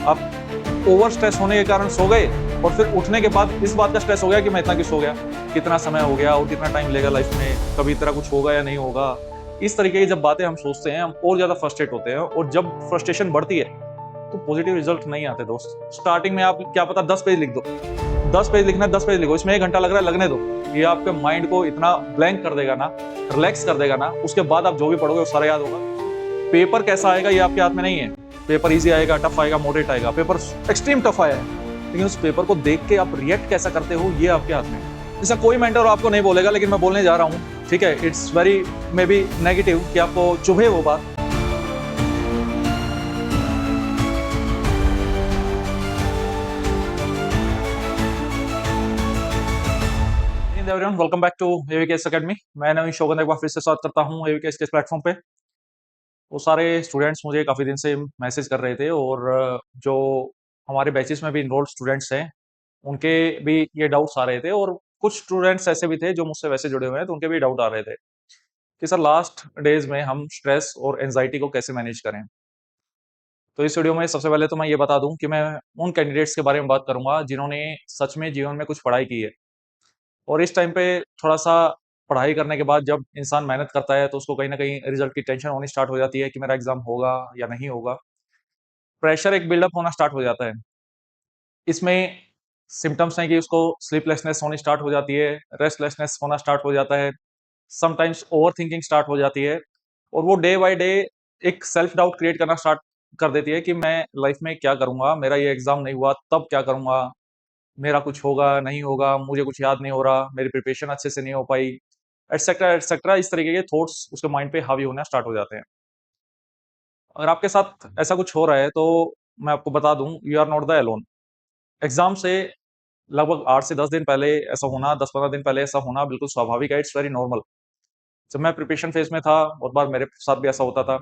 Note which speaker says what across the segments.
Speaker 1: आप over stress होने के कारण सो गए और फिर उठने के बाद इस बात का स्ट्रेस हो गया कि मैं इतना क्यों सो गया, कितना समय हो गया और कितना टाइम लेगा लाइफ में, कभी इतना कुछ होगा या नहीं होगा। इस तरीके की जब बातें हम सोचते हैं, हम और ज़्यादा फ्रस्ट्रेट होते हैं और जब फ्रस्ट्रेशन बढ़ती है, तो पॉजिटिव रिजल्ट नहीं आते दोस्त। स्टार्टिंग में आप क्या पता 10 पेज लिख दो, 10 पेज लिखना है 10 पेज लिखो, इसमें 1 घंटा लग रहा है लगने दो। ये आपके माइंड को इतना ब्लैंक कर देगा ना, रिलैक्स कर देगा ना, उसके बाद आप जो भी पढ़ोगे वो सारा याद होगा। पेपर कैसा आएगा ये आपके हाथ में नहीं है, पेपर ईज़ी आएगा, टफ आएगा, मॉडरेट आएगा। पेपर एक्सट्रीम टफ आया है, लेकिन उस पेपर को देख के आप रिएक्ट कैसा करते हो ये आपके हाथ में है। इसका कोई मेंटर आपको नहीं बोलेगा, लेकिन मैं बोलने जा रहा हूँ, ठीक है? It's very may be negative कि आपको चुभे वो बात। Everyone, welcome back to AVKS academy. मैं नवीन शोगन एक बार फिर से स्वागत करता हूँ एवीकेएस के प्लेटफॉर्म पे। वो सारे स्टूडेंट्स मुझे काफ़ी दिन से मैसेज कर रहे थे और जो हमारे बैचेस में भी इनरोल्ड स्टूडेंट्स हैं, उनके भी ये डाउट्स आ रहे थे और कुछ स्टूडेंट्स ऐसे भी थे जो मुझसे वैसे जुड़े हुए हैं, तो उनके भी डाउट आ रहे थे कि सर लास्ट डेज में हम स्ट्रेस और एंजाइटी को कैसे मैनेज करें। तो इस वीडियो में सबसे पहले तो मैं ये बता दूं कि मैं उन कैंडिडेट्स के बारे में बात करूंगा जिन्होंने सच में जीवन में कुछ पढ़ाई की है और इस टाइम पे थोड़ा-सा पढ़ाई करने के बाद जब इंसान मेहनत करता है, तो उसको कहीं न कहीं रिज़ल्ट की टेंशन होनी स्टार्ट हो जाती है कि मेरा एग्ज़ाम होगा या नहीं होगा। प्रेशर एक बिल्डअप होना स्टार्ट हो जाता है। इसमें सिम्पटम्स हैं कि उसको स्लीपलेसनेस होनी स्टार्ट हो जाती है, रेस्टलेसनेस होना स्टार्ट हो जाता है, समटाइम्स ओवरथिंकिंग स्टार्ट हो जाती है और वो डे बाय डे एक सेल्फ डाउट क्रिएट करना स्टार्ट कर देती है कि मैं लाइफ़ में क्या करूँगा? मेरा ये एग्ज़ाम नहीं हुआ, तब क्या करूँगा? मेरा कुछ होगा, नहीं होगा, मुझे कुछ याद नहीं हो रहा, मेरी प्रिपरेशन अच्छे से नहीं हो पाई, एटसेट्रा एटसेट्रा। इस तरीके के थॉट्स उसके माइंड पे हावी होना स्टार्ट हो जाते हैं। अगर आपके साथ ऐसा कुछ हो रहा है तो मैं आपको बता दूं, you are not the alone. Exam से लगभग 8 से 10 दिन पहले ऐसा होना, 10-15 दिन पहले ऐसा होना बिल्कुल स्वाभाविक है, इट्स वेरी नॉर्मल। जब मैं प्रिपरेशन फेज में था बहुत बार मेरे साथ भी ऐसा होता था।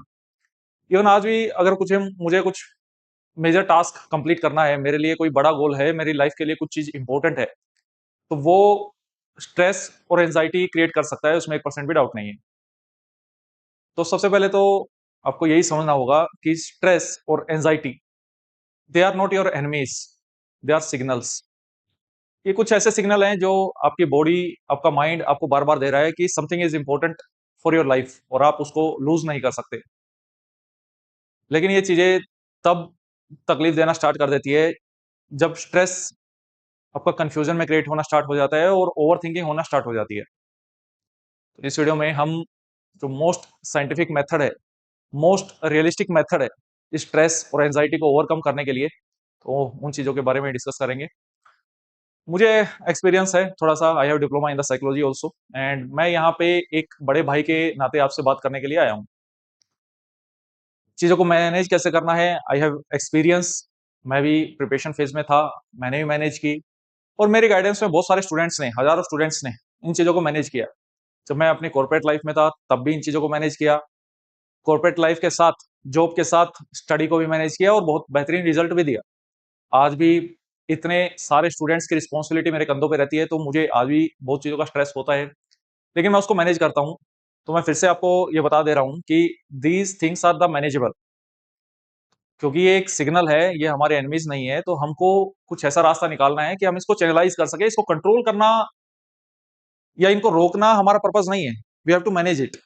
Speaker 1: इवन आज भी अगर कुछ मुझे कुछ मेजर टास्क कंप्लीट करना है, मेरे लिए कोई बड़ा गोल है, मेरी लाइफ के लिए कुछ चीज इंपॉर्टेंट है, तो वो स्ट्रेस और एंजाइटी क्रिएट कर सकता है, उसमें 1% भी डाउट नहीं है। तो सबसे पहले तो आपको यही समझना होगा कि स्ट्रेस और anxiety, they are not your enemies, they are signals. ये कुछ ऐसे सिग्नल हैं जो आपकी बॉडी, आपका माइंड आपको बार बार दे रहा है कि something is important for your life और आप उसको लूज नहीं कर सकते। लेकिन ये चीजें तब तकलीफ देना स्टार्ट कर देती है जब स्ट्रेस आपका कंफ्यूजन में क्रिएट होना स्टार्ट हो जाता है और ओवर थिंकिंग होना स्टार्ट हो जाती है। तो इस वीडियो में हम जो मोस्ट साइंटिफिक मेथड है, मोस्ट रियलिस्टिक मेथड है स्ट्रेस और एंजाइटी को ओवरकम करने के लिए, तो उन चीज़ों के बारे में डिस्कस करेंगे। मुझे एक्सपीरियंस है थोड़ा-सा, I have diploma in the psychology also, and मैं यहाँ पे एक बड़े भाई के नाते आपसे बात करने के लिए आया हूँ। चीज़ों को मैनेज कैसे करना है, आई हैव एक्सपीरियंस। मैं भी प्रिपरेशन फेज़ में था, मैंने भी मैनेज की और मेरे गाइडेंस में बहुत सारे स्टूडेंट्स ने, हज़ारों स्टूडेंट्स ने इन चीज़ों को मैनेज किया। जब मैं अपनी कॉर्पोरेट लाइफ में था, तब भी इन चीज़ों को मैनेज किया। कॉर्पोरेट लाइफ के साथ, जॉब के साथ स्टडी को भी मैनेज किया और बहुत बेहतरीन रिजल्ट भी दिया। आज भी इतने सारे स्टूडेंट्स की रिस्पॉन्सिबिलिटी मेरे कंधों पे रहती है, तो मुझे आज भी बहुत चीज़ों का स्ट्रेस होता है, लेकिन मैं उसको मैनेज करता हूँ। तो मैं फिर से आपको ये बता दे रहा हूँ कि these things are the manageable, क्योंकि ये एक सिग्नल है, ये हमारे एनिमीज़ नहीं है, तो हमको कुछ ऐसा रास्ता निकालना है कि हम इसको चैनलाइज़ कर सकें, इसको कंट्रोल करना या इनको रोकना हमारा पर्पज़ नहीं है। We have to manage it.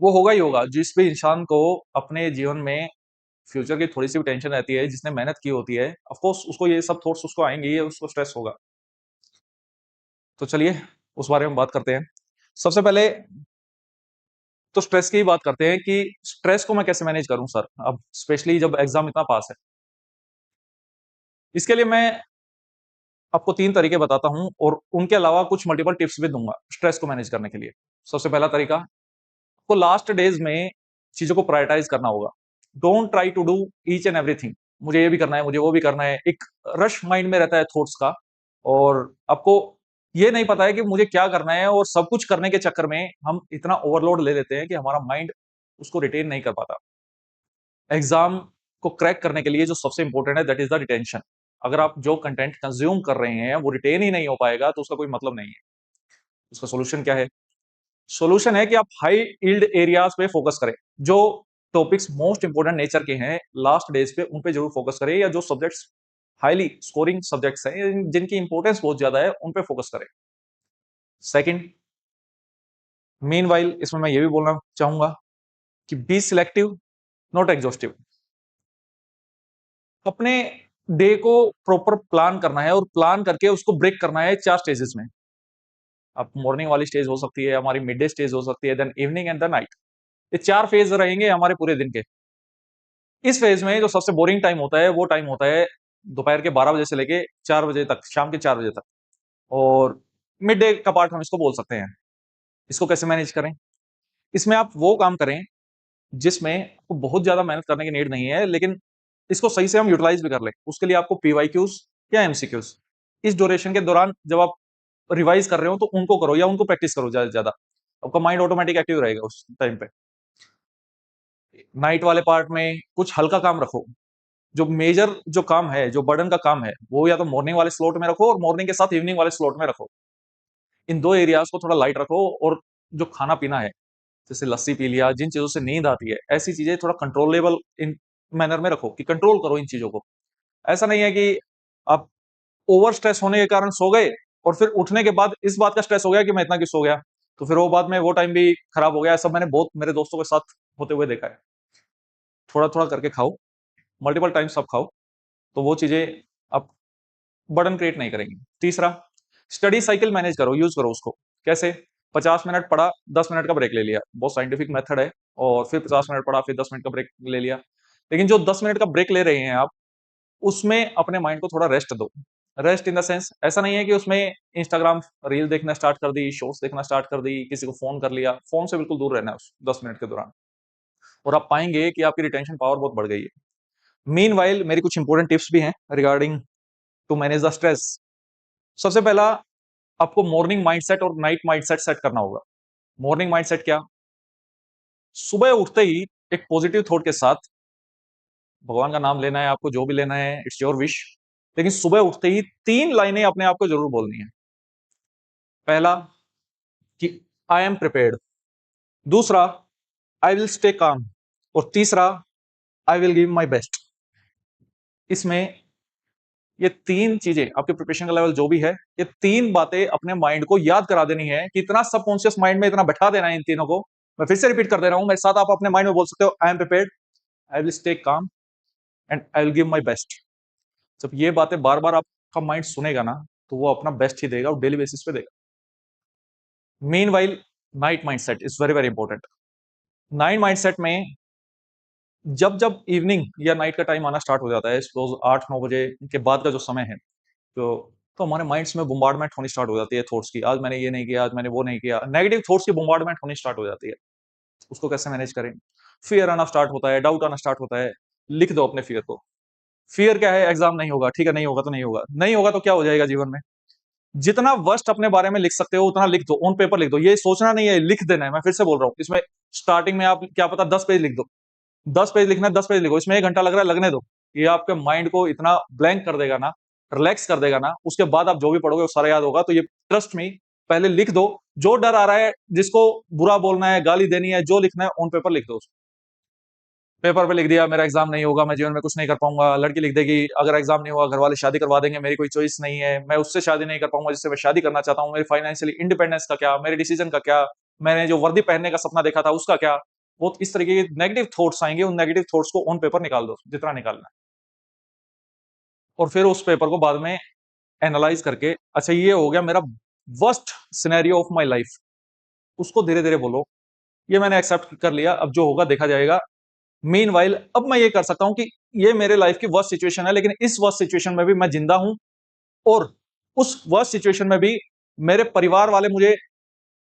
Speaker 1: वो होगा ही होगा, जिस भी इंसान को अपने जीवन में फ्यूचर की थोड़ी-सी भी टेंशन रहती है, जिसने मेहनत की होती है, ऑफ कोर्स उसको ये सब थॉट्स उसको आएँगे, ये उसको स्ट्रेस होगा। तो चलिए उस बारे में बात करते हैं। सबसे पहले तो स्ट्रेस की ही बात करते हैं कि स्ट्रेस को मैं कैसे मैनेज करूँ सर? अब स्पेशली जब एग्ज़ाम इतना पास है। इसके लिए मैं आपको 3 तरीके बताता हूँ और उनके अलावा कुछ मल्टीपल टिप्स भी दूँगा स्ट्रेस को मैनेज करने के लिए। सबसे पहला तरीका, आपको लास्ट डेज़ में चीज़ों को प्रायोरिटाइज़ करना होगा। Don't try to do each and everything. मुझे ये भी करना है, मुझे वो भी करना है। एक रश माइंड में रहता है थॉट्स का और आपको ये नहीं पता है कि मुझे क्या करना है और सब कुछ करने के चक्कर में हम इतना ओवरलोड ले लेते हैं कि हमारा माइंड उसको रिटेन नहीं कर पाता। एग्ज़ाम को क्रैक करने के लिए जो सबसे इम्पोर्टेंट है दैट इज़ द रिटेंशन। अगर आप जो कंटेंट कंज़्यूम कर रहे हैं वो रिटेन ही नहीं हो पाएगा तो उसका कोई मतलब नहीं है। उसका सॉल्यूशन क्या है? सॉल्यूशन है कि आप हाई यील्ड एरियाज़ पे फोकस करें। जो टॉपिक्स मोस्ट इंपोर्टेंट नेचर के हैं लास्ट डेज पे उन पे जरूर फोकस करें, या जो सब्जेक्ट्स हाईली स्कोरिंग सब्जेक्ट्स हैं जिनकी इंपॉर्टेंस बहुत ज्यादा है उन पे फोकस करें। सेकंड, मीनवाइल इसमें मैं ये भी बोलना चाहूंगा कि बी सिलेक्टिव नॉट एग्जॉस्टिव। अपने डे को प्रॉपर प्लान करना है और प्लान करके उसको ब्रेक करना है 4 स्टेजेस में। अब मॉर्निंग वाली स्टेज हो सकती है, हमारी मिड डे स्टेज हो सकती है, then evening and the night. ये 4 फेज रहेंगे हमारे पूरे दिन के। इस फेज में जो सबसे बोरिंग टाइम होता है वो टाइम होता है दोपहर के 12 बजे से लेके 4 बजे तक, शाम के 4 बजे तक। और मिड डे का पार्ट हम इसको बोल सकते हैं। इसको कैसे मैनेज करें? इसमें आप वो काम करें जिसमें आपको बहुत ज्यादा मेहनत करने की नीड नहीं है, लेकिन इसको सही से हम यूटिलाइज भी कर लें। उसके लिए आपको पीवाईक्यूज या एमसीक्यूज इस ड्यूरेशन के दौरान जब आप रिवाइज कर रहे हो तो उनको करो या उनको प्रैक्टिस करो ज्यादा से ज्यादा। आपका माइंड ऑटोमेटिक एक्टिव रहेगा उस टाइम पे। नाइट वाले पार्ट में कुछ हल्का काम रखो। जो मेजर जो काम है, जो बर्डन का काम है, वो या तो मॉर्निंग वाले स्लॉट में रखो और मॉर्निंग के साथ इवनिंग वाले स्लॉट में रखो। इन 2 एरियाज को थोड़ा लाइट रखो। और जो खाना पीना है, जैसे लस्सी पी लिया, जिन चीजों से नींद आती है, ऐसी चीजें थोड़ा कंट्रोलेबल इन मैनर में रखो कि कंट्रोल करो इन चीजों को। ऐसा नहीं है कि आप ओवर स्ट्रेस होने के कारण सो गए और फिर उठने के बाद इस बात का स्ट्रेस हो गया कि मैं इतना क्यों सो गया, तो फिर वो बाद में वो टाइम भी खराब हो गया। ऐसा मैंने बहुत मेरे दोस्तों के साथ होते हुए देखा है। थोड़ा थोड़ा करके खाओ, मल्टीपल टाइम्स आप खाओ, तो वो चीजें आप बर्डन क्रिएट नहीं करेंगी। तीसरा, स्टडी साइकिल मैनेज करो, यूज करो उसको। कैसे? 50 मिनट पढ़ा, 10 मिनट का ब्रेक ले लिया, बहुत साइंटिफिक मेथड है। और फिर 50 मिनट पढ़ा, फिर 10 मिनट का ब्रेक ले लिया। लेकिन जो 10 मिनट का ब्रेक ले रहे हैं आप, उसमें अपने माइंड को थोड़ा रेस्ट दो। रेस्ट इन द सेंस, ऐसा नहीं है कि उसमें इंस्टाग्राम रील देखना स्टार्ट कर दी, शोर्ट्स देखना स्टार्ट कर दी, किसी को फोन कर लिया। फोन से बिल्कुल दूर रहना है उस 10 मिनट के दौरान। और आप पाएंगे कि आपकी रिटेंशन पावर बहुत बढ़ गई है। मीन मेरी कुछ इंपॉर्टेंट टिप्स भी हैं regarding to manage the stress. सबसे पहला, आपको मॉर्निंग माइंडसेट और नाइट माइंडसेट सेट करना होगा। मॉर्निंग माइंडसेट क्या? सुबह उठते ही एक पॉजिटिव थॉट के साथ भगवान का नाम लेना है, आपको जो भी लेना है, इट्स योर विश। लेकिन सुबह उठते ही 3 लाइनें अपने आप को जरूर बोलनी है। पहला कि आई एम प्रिपेयर्ड। दूसरा, आई विल स्टे काम। और तीसरा, I will give my best. इसमें ये 3 चीजें, आपके प्रिपरेशन का लेवल जो भी है, ये 3 बातें अपने माइंड को याद करा देनी है कि इतना सबकॉन्शियस माइंड में इतना बैठा देना है इन तीनों को। मैं फिर से रिपीट कर दे रहा हूं, मेरे साथ आप अपने माइंड में बोल सकते हो, I am prepared, I will stay calm and I will give my best. जब ये बातें बार बार आपका माइंड सुनेगा ना, तो वो अपना बेस्ट ही देगा और डेली बेसिस पे देगा। Mean while, night mindset is very very important. Night mindset में जब जब इवनिंग या नाइट का टाइम आना स्टार्ट हो जाता है, सपोज 8-9 बजे के बाद का जो समय है, तो हमारे माइंड्स में बुम्बार्डमेंट होनी स्टार्ट हो जाती है थॉट्स की। आज मैंने ये नहीं किया, आज मैंने वो नहीं किया, नेगेटिव थॉट्स की बुम्बार्डमेंट होनी स्टार्ट हो जाती है। उसको कैसे मैनेज करें? फियर आना स्टार्ट होता है, डाउट आना स्टार्ट होता है। लिख दो अपने फियर को। फियर क्या है? एग्जाम नहीं होगा, ठीक है, नहीं होगा तो नहीं होगा। नहीं होगा तो क्या हो जाएगा जीवन में? जितना वर्स्ट अपने बारे में लिख सकते हो उतना लिख दो, ऑन पेपर लिख दो। ये सोचना नहीं है, लिख देना है। मैं फिर से बोल रहा हूँ, इसमें स्टार्टिंग में आप क्या पता 10 पेज लिख दो। 10 पेज लिखना है, 10 पेज लिखो। इसमें 1 घंटा लग रहा है, लगने दो। ये आपके माइंड को इतना ब्लैंक कर देगा ना, रिलैक्स कर देगा ना, उसके बाद आप जो भी पढ़ोगे वो सारा याद होगा। तो ये ट्रस्ट मी, पहले लिख दो। जो डर आ रहा है, जिसको बुरा बोलना है, गाली देनी है, जो लिखना है ऑन पेपर लिख दो। पेपर पे लिख दिया, मेरा एग्जाम नहीं होगा, मैं जीवन में कुछ नहीं कर पाऊंगा। लड़की लिख देगी, अगर एग्जाम नहीं होगा घर वाले शादी करवा देंगे, मेरी कोई चॉइस नहीं है, मैं उससे शादी नहीं कर पाऊंगा जिससे मैं शादी करना चाहता हूँ। मेरी फाइनेंशियली इंडिपेंडेंस का क्या, मेरे डिसीजन का क्या, मैंने जो वर्दी पहनने का सपना देखा था उसका क्या। वो इस तरीके के नेगेटिव थॉट्स आएंगे, उन नेगेटिव थॉट्स को ऑन पेपर निकाल दो जितना निकालना है। और फिर उस पेपर को बाद में एनालाइज करके, अच्छा ये हो गया मेरा worst scenario of my life, उसको धीरे धीरे बोलो, ये मैंने एक्सेप्ट कर लिया, अब जो होगा देखा जाएगा। मीन वाइल, अब मैं ये कर सकता हूं कि ये मेरे लाइफ की वर्स्ट सिचुएशन है, लेकिन इस वर्स्ट सिचुएशन में भी मैं जिंदा हूं। और उस वर्स्ट सिचुएशन में भी मेरे परिवार वाले मुझे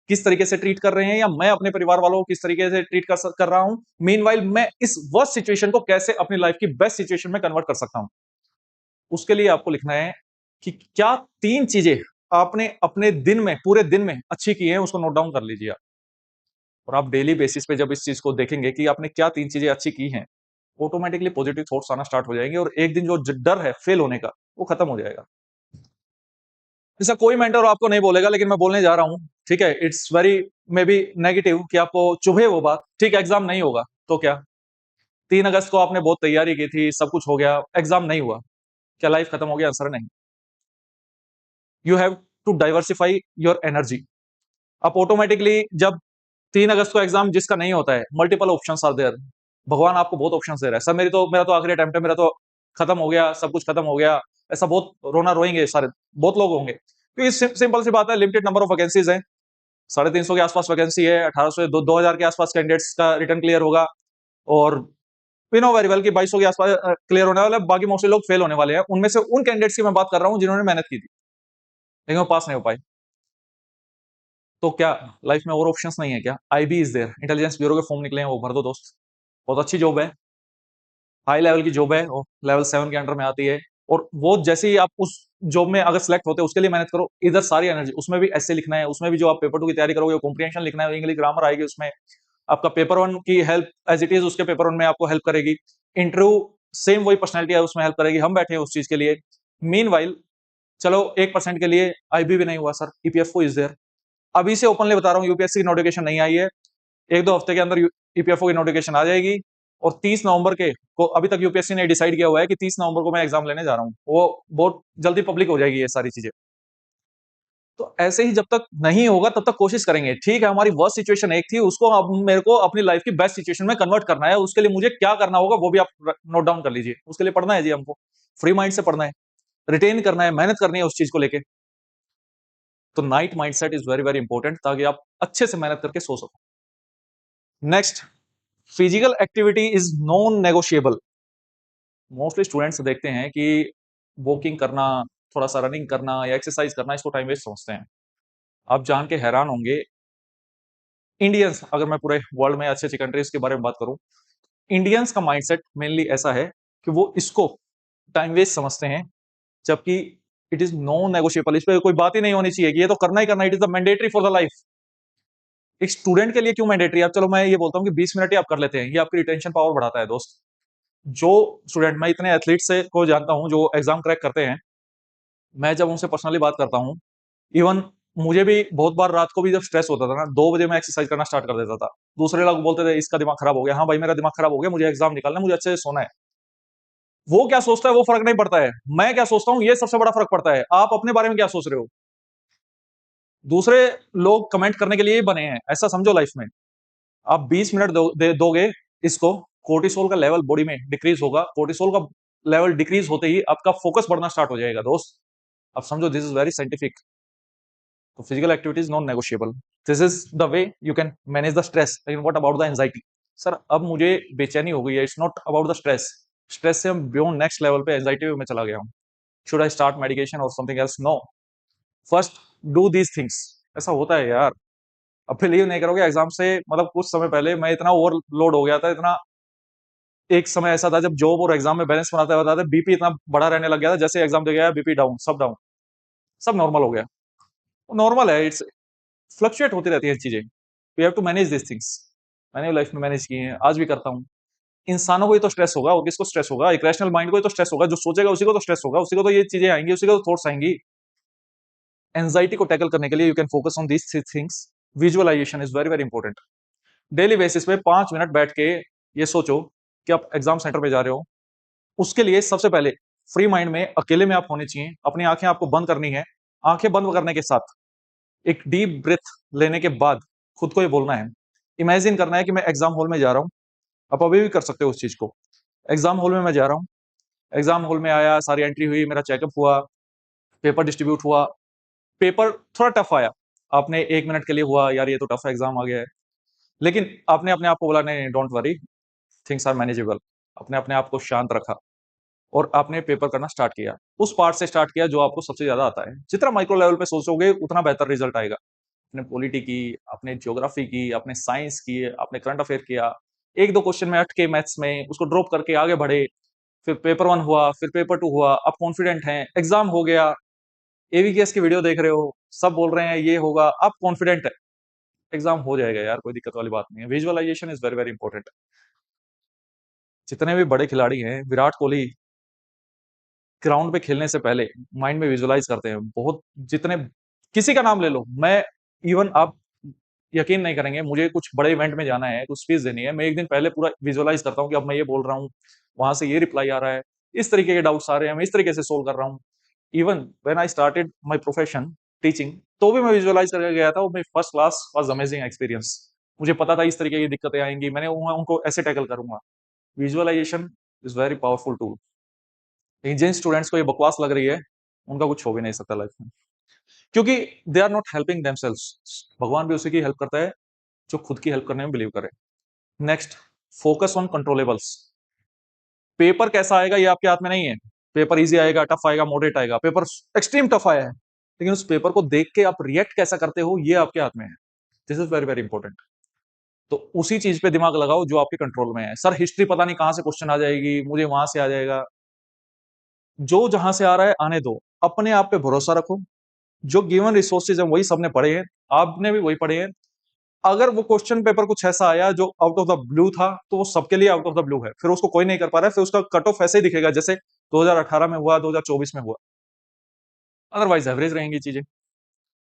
Speaker 1: किस तरीके से ट्रीट कर रहे हैं, या मैं अपने परिवार वालों को किस तरीके से ट्रीट कर रहा हूं। मीन वाइल, मैं इस वर्स्ट सिचुएशन को कैसे अपनी लाइफ की बेस्ट सिचुएशन में कन्वर्ट कर सकता हूं। उसके लिए आपको लिखना है कि क्या 3 चीजें आपने अपने दिन में, पूरे दिन में अच्छी की है, उसको नोट डाउन कर लीजिए आप। और आप डेली बेसिस पे जब इस चीज को देखेंगे कि आपने क्या 3 चीजें अच्छी की हैं, ऑटोमेटिकली पॉजिटिव थॉट्स आना स्टार्ट हो जाएंगे और एक दिन जो डर है फेल होने का, वो खत्म हो जाएगा। ऐसा कोई मेंटर आपको नहीं बोलेगा, लेकिन मैं बोलने जा रहा हूं, ठीक है। It's very may be negative कि आपको चुभे वो बात, ठीक है, एग्जाम नहीं होगा तो क्या, 3 अगस्त को आपने बहुत तैयारी की थी, सब कुछ हो गया, एग्जाम नहीं हुआ, क्या लाइफ खत्म हो गया? आंसर नहीं। You have to diversify your energy. आप ऑटोमेटिकली जब 3 अगस्त को एग्जाम जिसका नहीं होता है, मल्टीपल ऑप्शन आर देयर, भगवान आपको बहुत ऑप्शन दे रहा है, सर मेरा तो आखिरी अटेम्प्ट है, मेरा तो खत्म हो गया, सब कुछ खत्म हो गया, ऐसा बहुत रोना रोएंगे सारे, बहुत लोग होंगे, क्योंकि सिंपल सी बात है, लिमिटेड नंबर ऑफ वैकेंसीज है, 350 के आसपास वैकेंसी है, 1800 2000 के आसपास कैंडिडेट्स का रिटर्न क्लियर होगा, और वी नो वेरी वेल कि 2200 के आसपास क्लियर होने वाला है, बाकी मोस्टली लोग फेल होने वाले हैं, उनमें से उन कैंडिडेट्स की मैं बात कर रहा हूं जिन्होंने मेहनत की थी, लेकिन वो पास नहीं हो पाए। तो क्या लाइफ में और ऑप्शंस नहीं है क्या? IB is there, intelligence bureau के फॉर्म निकले हैं, वो भर दो दोस्त, बहुत अच्छी जॉब है, हाई लेवल की जॉब है, और लेवल 7 के अंडर में आती है, और वो जैसे ही आप उस जॉब में अगर सिलेक्ट होते हैं, उसके लिए मेहनत करो, इधर सारी एनर्जी, उसमें भी ऐसे लिखना है, उसमें भी जो आप पेपर 2 की तैयारी करोगे, कॉम्प्रिहेंशन लिखना है, इंग्लिश ग्रामर आएगी उसमें, आपका पेपर 1 की हेल्प एज इट इज उसके पेपर 1 में आपको हेल्प करेगी, इंटरव्यू सेम वही पर्सनैलिटी है उसमें हेल्प करेगी, हम बैठे हैं उस चीज के लिए। मीन चलो 1% के लिए आईबी भी नहीं हुआ सर, ईपीएफओ इज देयर, अभी से ओपनली बता रहा हूँ, यूपीएससी की नोटिफिकेशन नहीं आई है, 1-2 हफ्ते के अंदर ईपीएफओ की नोटिफिकेशन आ जाएगी, और 30 नवंबर के को अभी तक यूपीएससी ने डिसाइड किया हुआ है कि 30 नवंबर को मैं एग्जाम लेने जा रहा हूँ, वो बहुत जल्दी पब्लिक हो जाएगी ये सारी चीजें। तो ऐसे ही जब तक नहीं होगा तब तक कोशिश करेंगे, ठीक है हमारी वर्स्ट सिचुएशन एक थी, उसको अब मेरे को अपनी लाइफ की बेस्ट सिचुएशन में कन्वर्ट करना है, उसके लिए मुझे क्या करना होगा वो भी आप नोट डाउन कर लीजिए, उसके लिए पढ़ना है जी हमको, फ्री माइंड से पढ़ना है, रिटेन करना है, मेहनत करनी है उस चीज को लेके। तो night mindset is very very important, ताकि आप अच्छे से मेहनत करके सो सको। Next, physical activity is non negotiable. Mostly students देखते हैं कि वॉकिंग करना, थोड़ा सा रनिंग करना या एक्सरसाइज करना, इसको टाइम वेस्ट समझते हैं। आप जान के हैरान होंगे, इंडियंस, अगर मैं पूरे वर्ल्ड में अच्छी अच्छी कंट्रीज के बारे में बात करूं, इंडियंस का माइंडसेट मेनली ऐसा है कि वो इसको टाइम वेस्ट समझते हैं, जबकि इट इज नॉन नेगोशिएबल, इस पर कोई बात ही नहीं होनी चाहिए कि ये तो करना ही करना, it is the mandatory for the life. एक स्टूडेंट के लिए क्यों मैंडेटरी? अब चलो मैं ये बोलता हूँ कि 20 मिनट ही आप कर लेते हैं, ये आपकी रिटेंशन पावर बढ़ाता है दोस्त। जो स्टूडेंट, मैं इतने एथलीट से को जानता हूं जो एग्जाम क्रैक करते हैं, मैं जब उनसे पर्सनली बात करता हूं, इवन मुझे भी बहुत बार रात को भी जब स्ट्रेस होता था ना, 2 बजे मैं एक्सरसाइज करना स्टार्ट कर देता था। दूसरे लोग बोलते थे इसका दिमाग खराब हो गया, हाँ भाई मेरा दिमाग खराब हो गया, मुझे एग्जाम निकालना है, मुझे अच्छे से सोना है। वो क्या सोचता है वो फर्क नहीं पड़ता है, मैं क्या सोचता हूँ ये सबसे बड़ा फर्क पड़ता है, आप अपने बारे में क्या सोच रहे हो। दूसरे लोग कमेंट करने के लिए ही बने हैं, ऐसा समझो लाइफ में। आप 20 मिनट दोगे इसको, कोर्टिसोल का लेवल बॉडी में डिक्रीज होगा, कोर्टिसोल का लेवल डिक्रीज होते ही आपका फोकस बढ़ना स्टार्ट हो जाएगा दोस्त। आप समझो, दिस इज वेरी साइंटिफिक। तो physical activity is non negotiable, this is the way you can manage the stress. लेकिन what about the anxiety? Sir अब मुझे बेचैनी हो गई है, it's not about the stress, stress से हम बियॉन्ड नेक्स्ट लेवल पे एंजाइटी में चला गया हूँ, शुड आई स्टार्ट मेडिकेशन और something else? No, first do these things. ऐसा होता है यार, अब फिर लीव नहीं करोगे एग्जाम से, मतलब कुछ समय पहले मैं इतना ओवरलोड हो गया था, इतना, एक समय ऐसा था जब जॉब और एग्जाम में बैलेंस बनाते बताते बीपी इतना बड़ा रहने लग गया था, जैसे एग्जाम दे गया बीपी डाउन, सब डाउन, सब नॉर्मल हो गया। नॉर्मल है, इट्स फ्लक्चुएट होती रहती है चीजें, we have to manage this things. मैंने लाइफ में मैनेज किए हैं, आज भी करता हूँ। इंसानों को ही तो स्ट्रेस होगा, और किसको स्ट्रेस होगा? एक रैशनल माइंड को ही तो स्ट्रेस होगा, जो सोचेगा उसी को तो स्ट्रेस होगा, उसी को तो ये चीजें आएंगी, उसी को तो थॉट्स आएंगी। एंजाइटी को टैकल करने के लिए you can focus on these things. Visualization is very very important. Daily basis पे 5 मिनट बैठ के ये सोचो कि आप एग्जाम सेंटर पे जा रहे हो, उसके लिए सबसे पहले फ्री माइंड में अकेले में आप होने चाहिए, अपनी आंखें आपको बंद करनी है, आंखें बंद करने के साथ एक डीप ब्रेथ लेने के बाद खुद को ये बोलना है, इमेजिन करना है कि मैं एग्जाम हॉल में जा रहा हूं। आप अभी भी कर सकते हो उस चीज को, एग्जाम हॉल में मैं जा रहा हूँ, एग्जाम हॉल में आया, सारी एंट्री हुई, मेरा चेकअप हुआ, पेपर डिस्ट्रीब्यूट हुआ, पेपर थोड़ा टफ आया, आपने 1 मिनट के लिए हुआ यार ये तो टफ एग्जाम आ गया है, लेकिन आपने अपने आप को बोला नहीं, don't worry, things are manageable, अपने अपने आप को शांत रखा, और आपने पेपर करना स्टार्ट किया, उस पार्ट से स्टार्ट किया जो आपको सबसे ज्यादा आता है। जितना माइक्रो लेवल पे सोचोगे उतना बेहतर रिजल्ट आएगा। आपने पॉलिटी की, आपने ज्योग्राफी की, आपने साइंस की, आपने करंट अफेयर किया, 1-2 क्वेश्चन में अटके मैथ्स में, उसको ड्रॉप करके आगे बढ़े, फिर पेपर 1 हुआ, फिर पेपर 2 हुआ, आप कॉन्फिडेंट हैं, एग्जाम हो गया, एवीकेएस की वीडियो देख रहे हो, सब बोल रहे हैं ये होगा, आप कॉन्फिडेंट है, एग्जाम हो जाएगा यार, कोई दिक्कत वाली बात नहीं है। Visualization is very very important. जितने भी बड़े खिलाड़ी हैं, विराट कोहली ग्राउंड पे खेलने से पहले माइंड में विजुअलाइज करते हैं बहुत, जितने, किसी का नाम ले लो, मैं, इवन आप यकीन नहीं करेंगे, मुझे कुछ बड़े इवेंट में जाना है, कुछ स्पीच देनी है, मैं एक दिन पहले पूरा विजुअलाइज करता हूँ कि अब मैं ये बोल रहा हूँ, वहां से ये रिप्लाई आ रहा है, इस तरीके के डाउट्स आ रहे हैं, मैं इस तरीके से सोल्व कर रहा हूँ। Even when I started my profession teaching, तो भी मैं विजुअलाइज करके गया था, वो मेरी first class was amazing experience. मुझे पता था इस तरीके की दिक्कतें आएंगी, मैंने उनको ऐसे टैकल करूंगा। Visualization is very powerful tool. लेकिन जिन स्टूडेंट्स को ये बकवास लग रही है, उनका कुछ हो भी नहीं सकता लाइफ में, क्योंकि they are not helping themselves. भगवान भी उसी की हेल्प करता है जो खुद की हेल्प करने में बिलीव करे। Next, focus on controllables. Paper कैसा आएगा ये आपके हाथ में नहीं है। पेपर इजी आएगा, टफ आएगा, मॉडरेट आएगा, पेपर एक्सट्रीम टफ आया है, लेकिन उस पेपर को देख के आप रिएक्ट कैसा करते हो ये आपके हाथ में है। This is very very important. तो उसी चीज पे दिमाग लगाओ जो आपके कंट्रोल में है। सर हिस्ट्री पता नहीं कहां से क्वेश्चन आ जाएगी, मुझे वहां से आ जाएगा, जो जहां से आ रहा है आने दो। अपने आप पे भरोसा रखो। जो गिवन रिसोर्सेज है वही सबने पढ़े हैं, आपने भी वही पढ़े हैं। अगर वो क्वेश्चन पेपर कुछ ऐसा आया जो आउट ऑफ द ब्लू था, तो वो सबके लिए आउट ऑफ द ब्लू है, फिर उसको कोई नहीं कर पा रहा है, फिर उसका कट ऑफ ऐसे ही दिखेगा जैसे 2018 में हुआ, 2024 में हुआ। अदरवाइज एवरेज रहेंगी चीजें।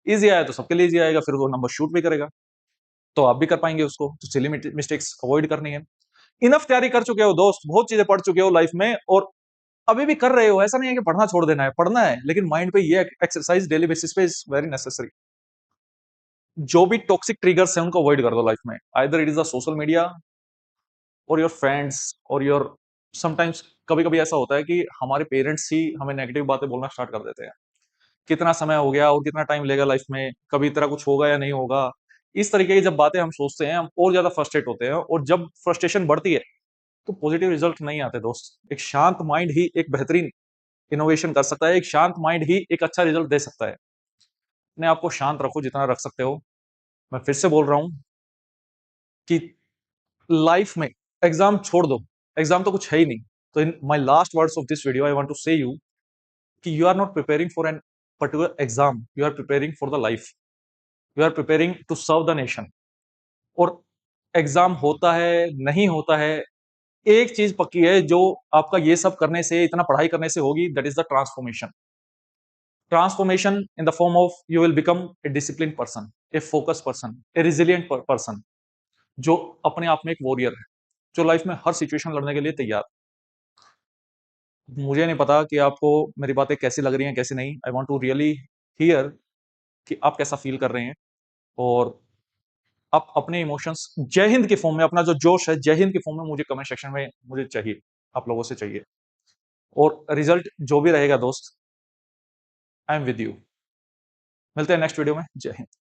Speaker 1: इजी आया तो सबके लिए इजी आएगा, फिर वो नंबर शूट भी करेगा, तो आप भी कर पाएंगे उसको। तो सिली मिस्टेक्स अवॉइड करनी है। इनफ तैयारी कर चुके हो दोस्त, बहुत चीजें पढ़ चुके हो लाइफ में, और अभी भी कर रहे हो। ऐसा नहीं है कि पढ़ना छोड़ देना है, पढ़ना है, लेकिन माइंड पे ये एक्सरसाइज डेली बेसिस पे इज वेरी नेसेसरी। जो भी टॉक्सिक ट्रिगर्स हैं उनको अवॉइड कर दो लाइफ में। Either it is the social media और योर फ्रेंड्स और योर, समटाइम्स कभी कभी ऐसा होता है कि हमारे पेरेंट्स ही हमें नेगेटिव बातें बोलना स्टार्ट कर देते हैं। कितना समय हो गया और कितना टाइम लेगा लाइफ में, कभी तेरा कुछ होगा या नहीं होगा। इस तरीके की जब बातें हम सोचते हैं, हम और ज्यादा फ्रस्ट्रेट होते हैं, और जब फ्रस्ट्रेशन बढ़ती है तो पॉजिटिव रिजल्ट नहीं आते दोस्त। एक शांत माइंड ही एक बेहतरीन इनोवेशन कर सकता है, एक शांत माइंड ही एक अच्छा रिजल्ट दे सकता है। अपने आप को शांत रखो जितना रख सकते हो। मैं फिर से बोल रहा हूं कि लाइफ में एग्जाम छोड़ दो, एग्जाम तो कुछ है ही नहीं। तो in my last words of this video I want to say you कि you are not preparing for an particular exam, you are preparing for the life. You are preparing to serve the nation. और exam होता है नहीं होता है, एक चीज पक्की है जो आपका ये सब करने से, इतना पढ़ाई करने से होगी, that is the transformation. Transformation in the form of you will become a discipline person, A focus person, A resilient person, जो अपने आप में एक वॉरियर है, जो लाइफ में हर सिचुएशन लड़ने के लिए तैयार। मुझे नहीं पता कि आपको मेरी बातें कैसी लग रही हैं कैसी नहीं। I want to really hear कि आप कैसा फील कर रहे हैं, और आप अपने इमोशंस जय हिंद के फॉर्म में, अपना जो जोश है जय हिंद के फॉर्म में मुझे कमेंट सेक्शन में मुझे चाहिए, आप लोगों से चाहिए। और रिजल्ट जो भी रहेगा दोस्त, आई एम विद यू। मिलते हैं नेक्स्ट वीडियो में। जय हिंद।